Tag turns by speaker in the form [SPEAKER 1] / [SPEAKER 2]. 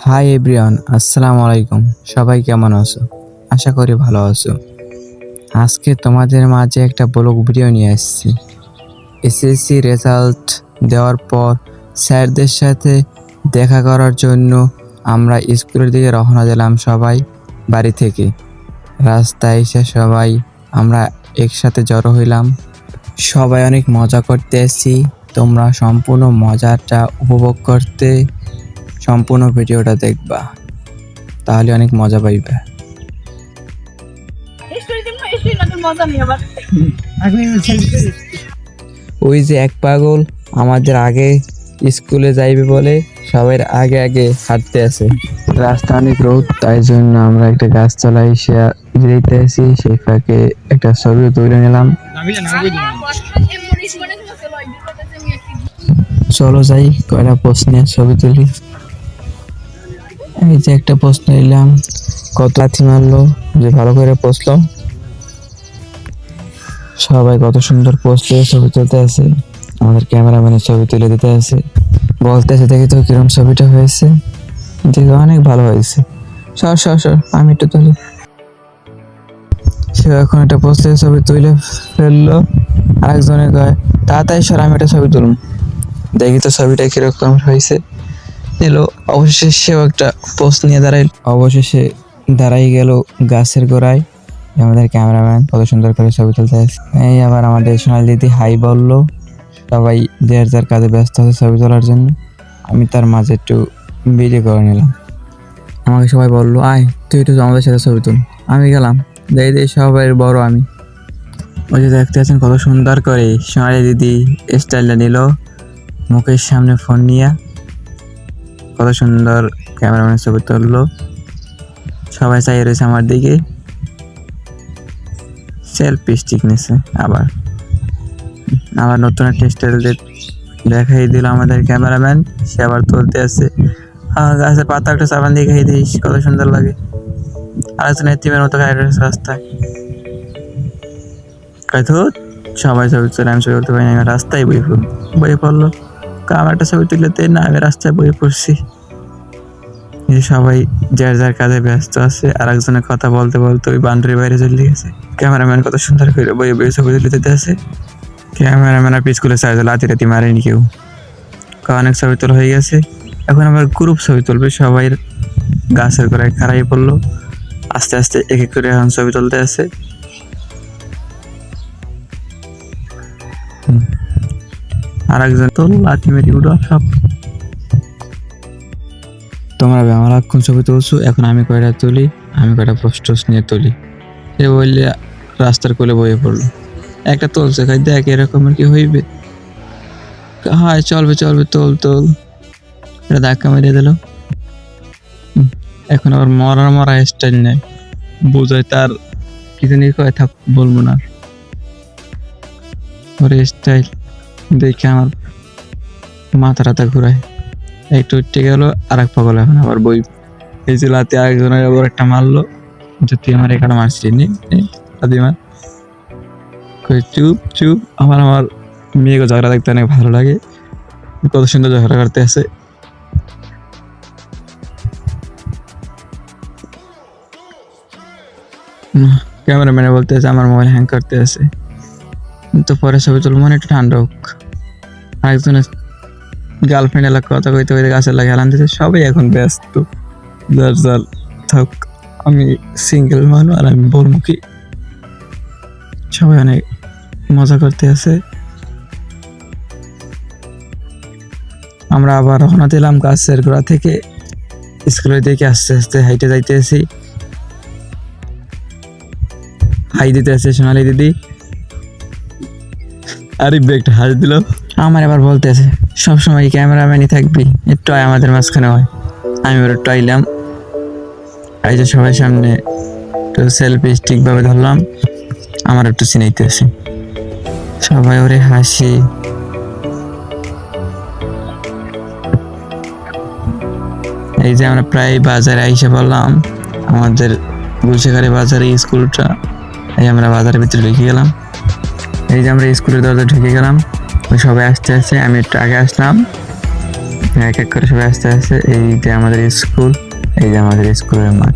[SPEAKER 1] Hi everyone, আসসালামু আলাইকুম। সবাই কেমন আছো? আশা করি ভালো আছো। আজকে তোমাদের মাঝে একটা ব্লগ ভিডিও নিয়ে এসেছি। এসএসসি রেজাল্ট দেওয়ার পর স্যারদের সাথে দেখা করার জন্য আমরা স্কুলের দিকে রওনা দিলাম সবাই বাড়ি থেকে। রাস্তায় এসে সবাই আমরা একসাথে জড়ো হইলাম। সবাই অনেক মজা করতে এসেছি। তোমরা সম্পূর্ণ মজাটা উপভোগ করতে সম্পূর্ণ ভিডিওটা দেখবা, তাহলে অনেক মজা পাইবে। ওই যে এক পাগল আমাদের আগে স্কুলে যাইবে বলে সবাই আগে আগে হাঁটতে আছে। রাস্তা অনেক রোদ, তাই জন্য আমরা একটা গাছতলায় এসে যেতে আছি। সেই ফাঁকে একটা ছবি তুলে নিলাম। চলো যাই, কয়টা প্রশ্নের ছবি তুলি। এই যে একটা প্রশ্ন নিলাম, কত লাথি মারলো, যে ভালো করে পৌঁছলো। সবাই কত সুন্দর পোস্টে ছবি তুলতে আছে, আমাদের ক্যামেরাম্যানের ছবি তুলে দিতে আছে, বলতেছে দেখি তো কিরম ছবিটা হয়েছে। দেখি অনেক ভালো হয়েছে, সর সর সর আমি একটু তুলি। সে এখন একটা পোস্টে ছবি তুলে ফেললো, আরেকজনে কয় তাড়াতাড়ি সর আমি একটা ছবি তুলুম, দেখি তো ছবিটা কিরকম হয়েছে। এলো অবশেষে সেও একটা পোস্ট নিয়ে অবশেষে দাঁড়াই গেল গাছের গোড়ায়। আমাদের ক্যামেরাম্যান কত সুন্দর করে ছবি তুলতে আছে। এই আবার আমাদের সোনালি দিদি হাই বললো। সবাই যার যার কাজে ব্যস্ত আছে ছবি তোলার জন্য। আমি তার মাঝে একটু ভিডিও করে নিলাম। আমাকে সবাই বললো আয় তুই একটু আমাদের সাথে ছবি তুল। আমি গেলাম, দেখি সবাই বড় আমি। ওই যে দেখতে আছেন কত সুন্দর করে সোনালি দিদি স্টাইলটা নিল, মুখের সামনে ফোন নিয়ে কত সুন্দর ক্যামেরাম্যান ছবি তুললো। সবাই চাই রয়েছে আমার দিকে, সেলফি স্টিক নিছে। আবার নতুন একটা স্টাইল দেখাই দিল আমাদের ক্যামেরাম্যান, সে আবার তুলতে আছে। গাছের পাতা একটা সাবান দিয়ে খাই দিস, কত সুন্দর লাগে। আর একজন এতিমের মতো খাই রয়েছে রাস্তায়। সবাই ছবি তুলে, আমি ছবি তুলতে পারি না, রাস্তায় বই পড়লো। আমার একটা ছবি তুলে দেয় না, আমি রাস্তায় বই পড়ছি। সবাই যার যার কাজে ব্যস্ত আছে, আর একজনের কথা বলতে বলতে ওই বাউন্ডারির বাইরে চলে গেছে। ক্যামেরাম্যান কত সুন্দর করে বই বই ছবি তুলে দিতে আছে। ক্যামেরাম্যান আর পিছকুলে চাইছে, লাতি রাতি মারেনি কেউ, অনেক ছবি তোলা হয়ে গেছে। এখন আবার গ্রুপ ছবি তুলবে, সবাই গাছের গোড়ায় খাড়াই পড়লো। আস্তে আস্তে এক এক করে এখন ছবি তুলতে আছে। আর একজন তো লাথি মেরি উঠো সব। তোমরা আমার এখন ছবি তুলছো, এখন আমি কয়টা তুলি, আমি কয়টা পোস্ট নিয়ে তুলি। এ বললে রাস্তার কোলে বয়ে পড়লো। একটা তুলছে, খাই দেখ এরকমের কি হইবে। হ্যাঁ চলবে চলবে, তোল তোল। এটা ধাক্কা মেরে দিল। এখন আবার মরা স্টাইল নেই, বোঝায় তার কি জানি কয়, থাক বলবো না। ওরে স্টাইল দেখে আমার মাথা টাথা ঘুরায়। একটু উঠতে গেল, আর এক পাগল এখন আবার বই এই যে লাতে আরেকজনের আবার একটা মারলো, যে তুই আমার এখানে মারছিস নি মার। চুপ চুপ। আমার মেয়েকে ঝগড়া দেখতে অনেক ভালো লাগে, কত সুন্দর ঝগড়া করতে আছে। ক্যামেরাম্যানে বলতে আছে আমার মোবাইল হ্যাং করতে আছে, তো পরে ছবি তুলব মনে একটু ঠান্ডা হোক। আরেকজনের গার্লফ্রেন্ড এলাকা কথা কইতে কইতে গাছের লাগে হেলান দিতে। সবাই এখন ব্যস্ত, যার যার থাক। আমি সিঙ্গেল মানুষ আর আমি বলমুখী। সবাই অনেক মজা করতে আছে। আমরা আবার রওনা দিলাম গাছের গোড়া থেকে স্কুলের দিকে। আস্তে আস্তে হাইটে যাইতে আছি, হাই দিতে আছে সোনালি দিদি। আরে একটা হাই দিল। আমার আবার বলতে আছে সবসময় ক্যামেরাম্যানই থাকবি, একটু আয় আমাদের মাঝখানে হয়। আমি ওর একটু আইলাম, এই যে সবাই সামনে একটু সেলফি স্টিক ভাবে ধরলাম। আমার একটু চিনাইতে আছে, সবাই ওরে হাসি। এই যে আমরা প্রায় বাজারে আইসে বললাম, আমাদের গুলশাখালী বাজারে স্কুলটা। এই আমরা বাজারের ভিতরে ঢুকে গেলাম। এই যে আমরা স্কুলের দরজা ঢুকে গেলাম, ওই সবাই আসতে আসতে আমি একটু আগে আসলাম। এক এক করে সবাই আস্তে আস্তে, এই যে আমাদের স্কুল, এই যে আমাদের স্কুলের মাঠ।